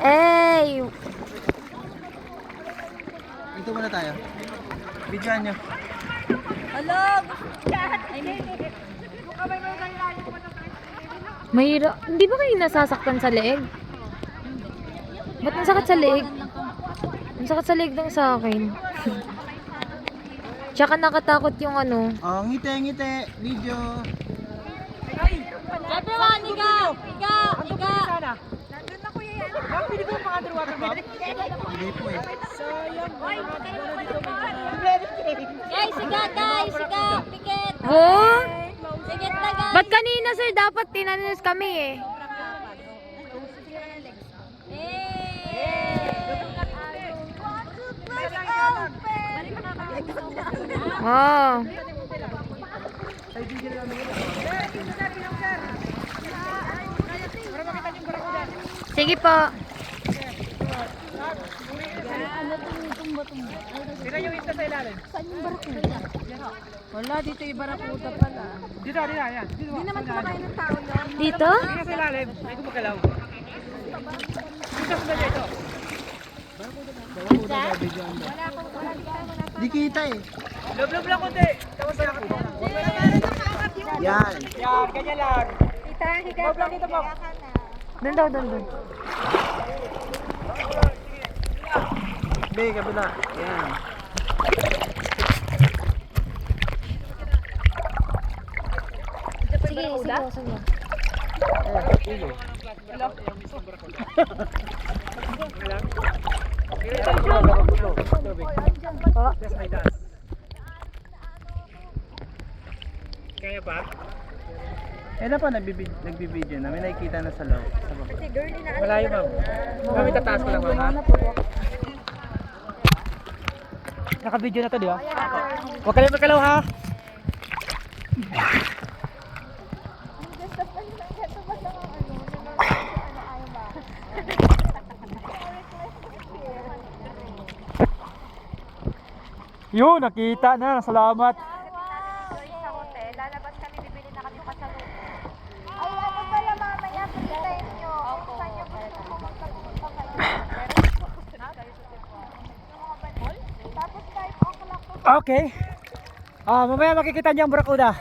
Hey! Dito muna tayo. Videoan nyo. Hello! Mahirap. Hindi ba kayo nasasaktan sa leeg? Ba't ang sakit sa leeg? Ang sakit sa leeg lang sa akin. Tsaka nakatakot yung ano. Oh, ngiti. Video. Everyone, iga! Nandun na kuya yan. Ma'am, pili ko yung underwater, ma'am. Hindi po eh. Sayang. Guys, siga! Pikit! Oh? Pikit na, guys! Ba't kanina sir dapat tinanis kami eh? Oh. Sige po. Tira yung isa sa ilalim. Wala, dito yung barakuda pala. Dito, yan. Hindi naman kumakain ng tao yun. Dito? Tira sa ilalim. May gumagalaw. Dito sa dali ito. Di kita eh. Loob lang konti. Tapos sa akin. Yan. Yan, ganyan lang. Tita, higa Loob lang dito, ma'am. Doon. Be, kabila. Yan. Sige. Sige. Po. Kaya ba? Kailan pa nagbibideo na? May nakikita na sa loob. Sa baba. Wala yun, ma'am. Kami tataas ko lang, ma'am. Naka-video na to, di ba? Huwag ka lang magkalaw, ha? Yun, nakita na. Salamat. Lalabas kami, bibili na kami pasalubong. Ay, ano pala mamaya, free time nyo. Saan nyo gusto mo magkapunta kayo? Tapos 5 o'clock po. Okay. Mamaya makikita niyo ang Barakuda.